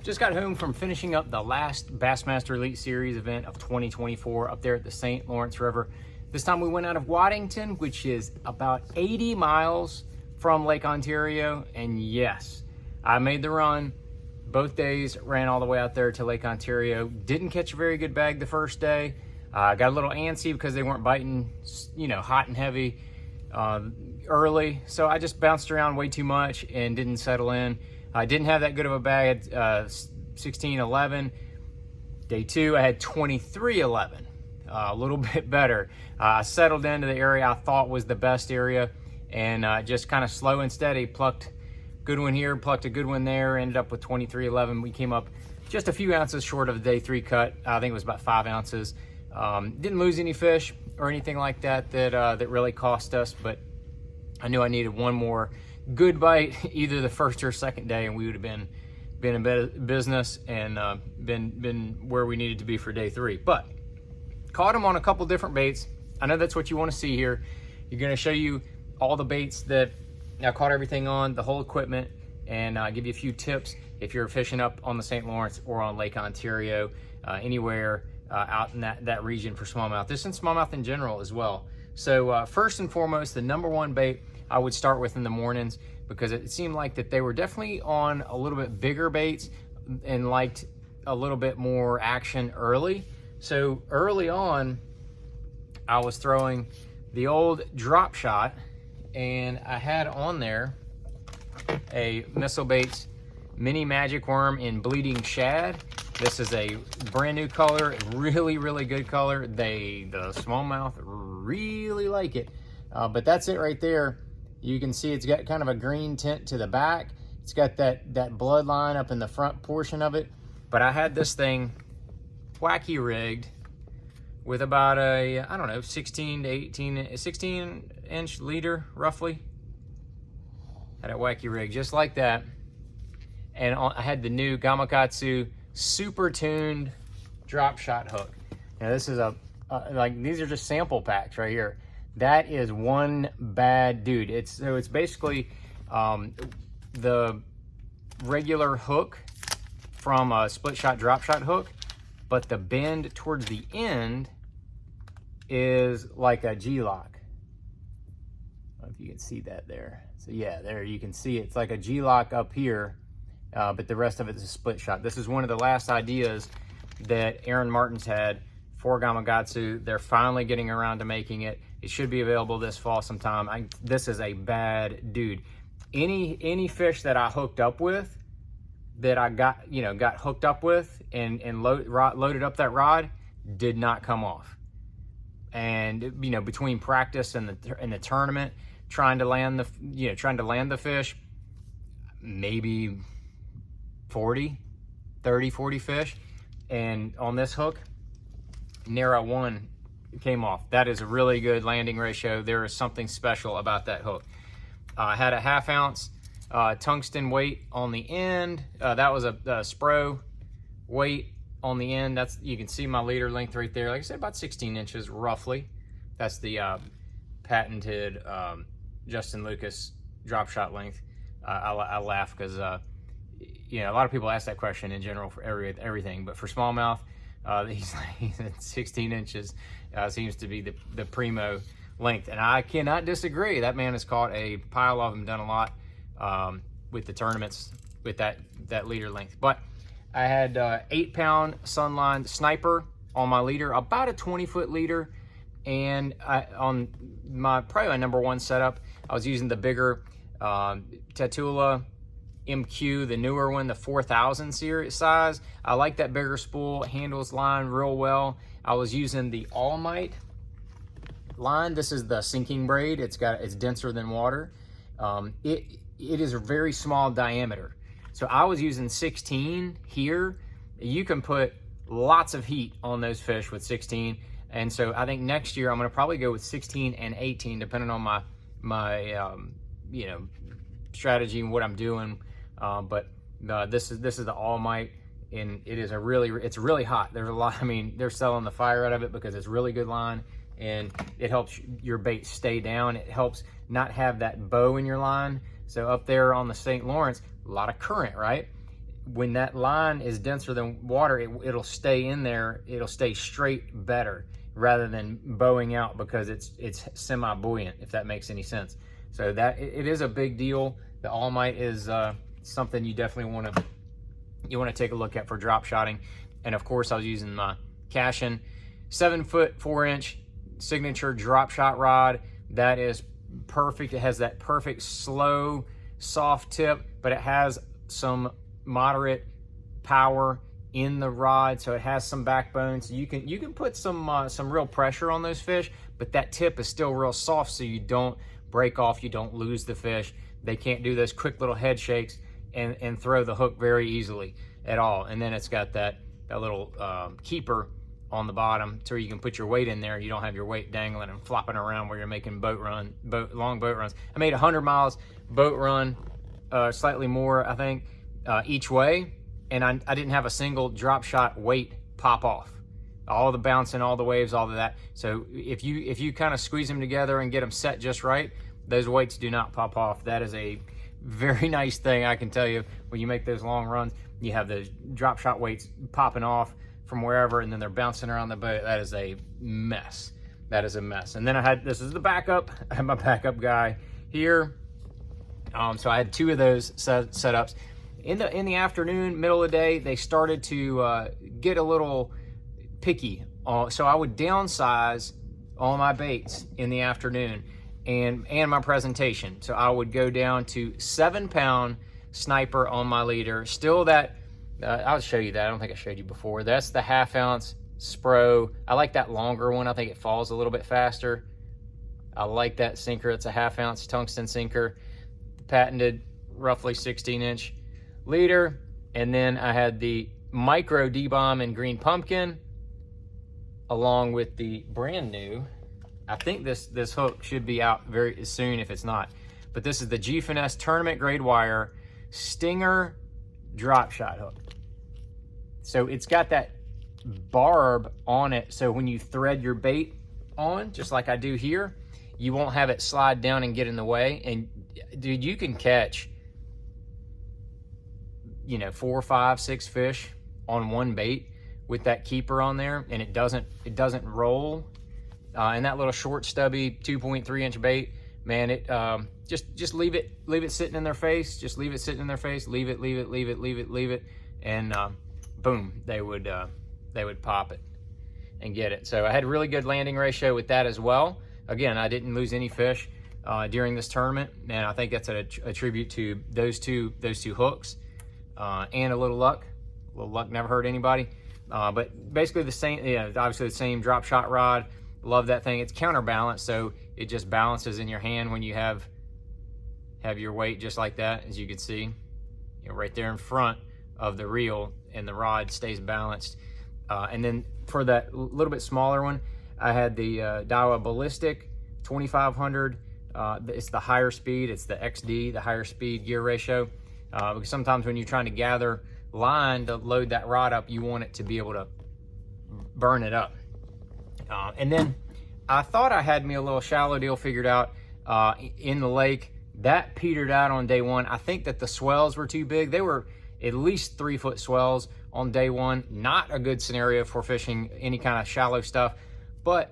Just got home from finishing up the last Bassmaster Elite Series event of 2024 up there at the St. Lawrence River. This time we went out of Waddington, which is about 80 miles from Lake Ontario. And yes, I made the run. Both days, ran all the way out there to Lake Ontario. Didn't catch a very good bag the first day. Got a little antsy because they weren't biting, hot and heavy early. So I just bounced around way too much and didn't settle in. I didn't have that good of a bag at 16-11. Day two, I had 23-11, a little bit better. I settled into the area I thought was the best area and just kind of slow and steady, plucked good one here, plucked a good one there, ended up with 23-11. We came up just a few ounces short of the day three cut. I think it was about 5 ounces. Didn't lose any fish or anything like that that really cost us, but I knew I needed one more good bite either the first or second day, and we would have been in business and been where we needed to be for day three. But caught them on a couple different baits. I know that's what you want to see here. You're going to show you all the baits that I caught everything on, the whole equipment, and give you a few tips if you're fishing up on the St. Lawrence or on Lake Ontario, anywhere out in that region for smallmouth. This and smallmouth in general as well. So first and foremost, the number one bait I would start with in the mornings, because it seemed like that they were definitely on a little bit bigger baits and liked a little bit more action early. So early on, I was throwing the old drop shot, and I had on there a Missile Baits Mini Magic Worm in Bleeding Shad. This is a brand new color, really, really good color. The smallmouth really like it, but that's it right there. You can see it's got kind of a green tint to the back. It's got that bloodline up in the front portion of it. But I had this thing wacky rigged with about a, I don't know, 16 inch leader roughly. Had it wacky rigged just like that. And I had the new Gamakatsu super tuned drop shot hook. Now this is like, these are just sample packs right here. That is one bad dude. It's basically the regular hook from a split shot drop shot hook, but the bend towards the end is like a G-lock. I don't know if you can see that there. So yeah, there you can see it's like a G-lock up here, but the rest of it is a split shot. This is one of the last ideas that Aaron Martins had for Gamakatsu. They're finally getting around to making it. It should be available this fall sometime. This is a bad dude. Any fish that I hooked up with, that I got hooked up with and loaded up that rod, did not come off. And between practice and the tournament, trying to land the fish, maybe 30, 40 fish, and on this hook, narrow one came off. That is a really good landing ratio. There is something special about that hook. I had a 1/2 ounce tungsten weight on the end. That was a Spro weight on the end. You can see my leader length right there. Like I said, about 16 inches roughly. That's the patented Justin Lucas drop shot length. I laugh because a lot of people ask that question in general for everything, but for smallmouth, he's at 16 inches seems to be the primo length, and I cannot disagree. That man has caught a pile of them, done a lot with the tournaments with that leader length. But I had 8-pound Sunline Sniper on my leader, about a 20-foot leader, and on my probably number one setup, I was using the bigger Tatula MQ, the newer one, the 4000 series size. I like that bigger spool. It handles line real well. I was using the All Might line. This is the sinking braid. It's denser than water. It is a very small diameter. So I was using 16 here. You can put lots of heat on those fish with 16. And so I think next year I'm going to probably go with 16 and 18, depending on my strategy and what I'm doing. But this is the All Might, and it's really hot. There's a lot. I mean, they're selling the fire out of it because it's really good line, and it helps your bait stay down. It helps not have that bow in your line. So up there on the St. Lawrence, a lot of current, right? when that line is denser than water, it'll stay in there. It'll stay straight better rather than bowing out, because it's semi-buoyant, if that makes any sense. So that it is a big deal. The All Might is something you definitely want to take a look at for drop shotting. And of course, I was using my Cashin 7-foot 4-inch signature drop shot rod. That is perfect. It has that perfect slow, soft tip, but it has some moderate power in the rod, so it has some backbone. So you can put some real pressure on those fish, but that tip is still real soft, so you don't break off, you don't lose the fish. They can't do those quick little head shakes and throw the hook very easily at all. And then it's got that little keeper on the bottom, so you can put your weight in there. You don't have your weight dangling and flopping around where you're making long boat runs. I made 100 miles boat run, slightly more, I think, each way, and I didn't have a single drop shot weight pop off. All the bouncing, all the waves, all of that. So if you kind of squeeze them together and get them set just right, those weights do not pop off. That is a very nice thing, I can tell you. When you make those long runs, you have those drop shot weights popping off from wherever, and then they're bouncing around the boat. That is a mess. That is a mess. And then this is the backup. I have my backup guy here. So I had 2 of those setups. In the afternoon, middle of the day, they started to get a little picky. So I would downsize all my baits in the afternoon and my presentation. So I would go down to 7-pound sniper on my leader. Still that, I'll show you that. I don't think I showed you before. That's the 1/2 ounce Spro. I like that longer one. I think it falls a little bit faster. I like that sinker. It's a 1/2 ounce tungsten sinker, patented, roughly 16-inch leader. And then I had the micro D-bomb in green pumpkin, along with the brand new, I think this hook should be out very soon if it's not, but this is the G-Finesse tournament grade wire Stinger drop shot hook. So it's got that barb on it, so when you thread your bait on, just like I do here, you won't have it slide down and get in the way. And dude, you can catch, 4, 5, 6 fish on one bait with that keeper on there, and it doesn't roll. And that little short stubby 2.3-inch bait, man, it just leave it sitting in their face. Just leave it sitting in their face. Leave it, and boom, they would pop it and get it. So I had a really good landing ratio with that as well. Again, I didn't lose any fish during this tournament, and I think that's a tribute to those two hooks and a little luck. A little luck never hurt anybody. But basically the same, obviously the same drop shot rod. Love that thing. It's counterbalanced, so it just balances in your hand when you have your weight just like that, as you can see, right there in front of the reel, and the rod stays balanced. And then for that little bit smaller one, I had the Daiwa Ballistic 2500. It's the higher speed. It's the XD, the higher speed gear ratio. Because sometimes when you're trying to gather line to load that rod up, you want it to be able to burn it up. And then I thought I had me a little shallow deal figured out in the lake. That petered out on day one. I think that the swells were too big. They were at least 3-foot swells on day one. Not a good scenario for fishing any kind of shallow stuff. But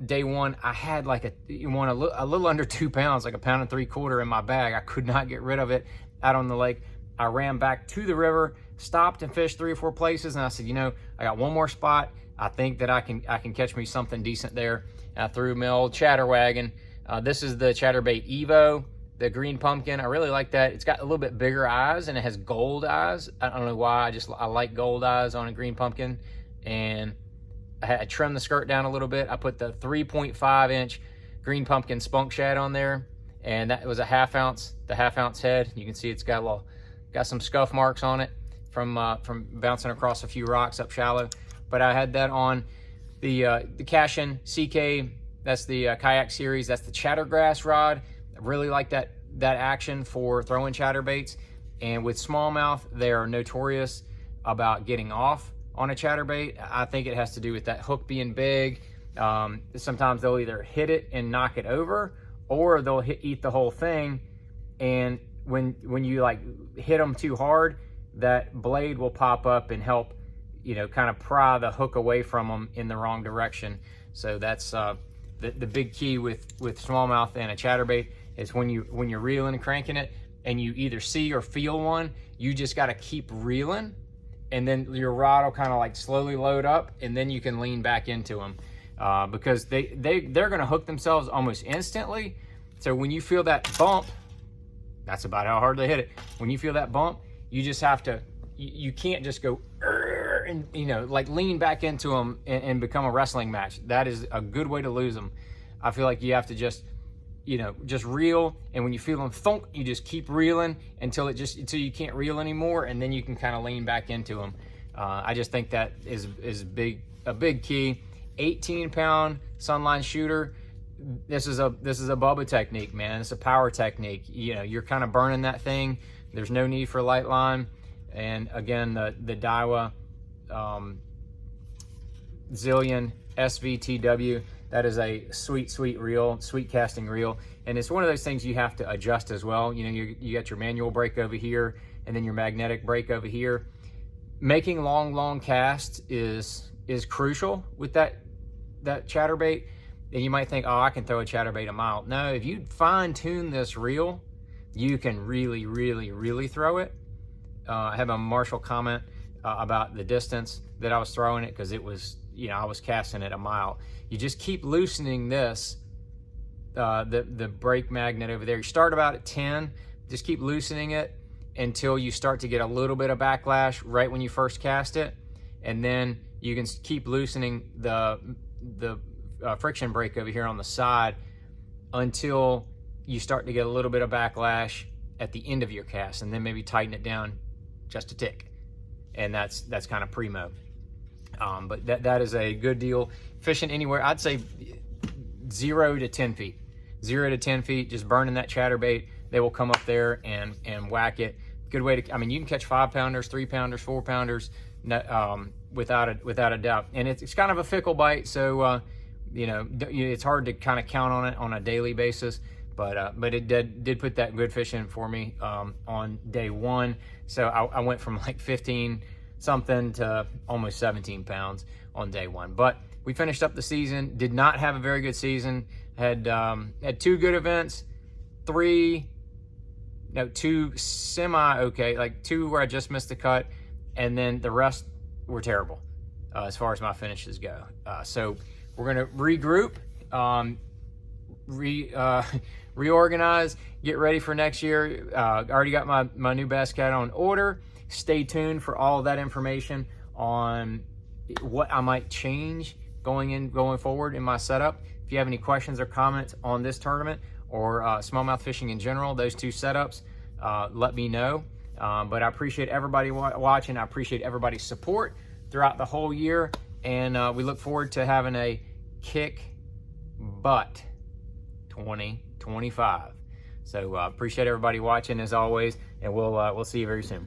day one, I had like a little under 2 pounds, like 1.75 pounds in my bag. I could not get rid of it out on the lake. I ran back to the river, stopped and fished 3 or 4 places, and I said, I got one more spot. I think that I can catch me something decent there. And I threw my old Chatterwagon. This is the ChatterBait Evo, the green pumpkin. I really like that. It's got a little bit bigger eyes, and it has gold eyes. I don't know why. I like gold eyes on a green pumpkin. And I trimmed the skirt down a little bit. I put the 3.5-inch green pumpkin spunk shad on there, and that was a 1/2 ounce, the 1/2 ounce head. You can see it's got some scuff marks on it from bouncing across a few rocks up shallow. But I had that on the Cashin CK. That's the kayak series. That's the Chattergrass rod. I really like that action for throwing chatterbaits. And with smallmouth, they are notorious about getting off on a chatterbait. I think it has to do with that hook being big. Sometimes they'll either hit it and knock it over, or they'll eat the whole thing. And when you hit them too hard, that blade will pop up and help, kind of pry the hook away from them in the wrong direction. So that's the big key with smallmouth and a chatterbait is when you're reeling and cranking it and you either see or feel one, you just got to keep reeling, and then your rod will kind of like slowly load up, and then you can lean back into them because they're going to hook themselves almost instantly. So when you feel that bump, that's about how hard they hit it. When you feel that bump, you just have to, you can't just go and like lean back into them and become a wrestling match. That is a good way to lose them. I feel like you have to just just reel, and when you feel them thunk, you just keep reeling until you can't reel anymore, and then you can kind of lean back into them. I just think that is a big key. 18-pound sunline shooter. This is a Bubba technique, man. It's a power technique. You're kind of burning that thing. There's no need for light line. And again, the Daiwa Zillion SVTW. That is a sweet reel, sweet casting reel. And it's one of those things you have to adjust as well. You got your manual brake over here and then your magnetic brake over here. Making long casts is crucial with that chatterbait. And you might think, oh, I can throw a chatterbait a mile. No, if you fine tune this reel, you can really throw it. I have a Marshall comment about the distance that I was throwing it, because it was, I was casting it a mile. You just keep loosening this, the brake magnet over there. You start about at 10, just keep loosening it until you start to get a little bit of backlash right when you first cast it. And then you can keep loosening the friction brake over here on the side until you start to get a little bit of backlash at the end of your cast, and then maybe tighten it down just a tick. And that's kind of primo. But that is a good deal. Fishing anywhere, I'd say 0 to 10 feet. 0 to 10 feet, just burning that chatterbait. They will come up there and whack it. Good way to, you can catch 5-pounders, 3-pounders, 4-pounders, without a doubt. And it's kind of a fickle bite, so it's hard to kind of count on it on a daily basis. But it did put that good fish in for me on day one. So I went from like 15 something to almost 17 pounds on day one. But we finished up the season, did not have a very good season. Had 2 good events, 2 semi-okay, like 2 where I just missed the cut, and then the rest were terrible as far as my finishes go. So we're gonna regroup, reorganize, get ready for next year. I already got my new bass cat on order. Stay tuned for all of that information on what I might change going forward in my setup. If you have any questions or comments on this tournament or smallmouth fishing in general, those 2 setups, let me know. But I appreciate everybody watching. I appreciate everybody's support throughout the whole year. And we look forward to having a kick butt 2025. So appreciate everybody watching as always, and we'll see you very soon.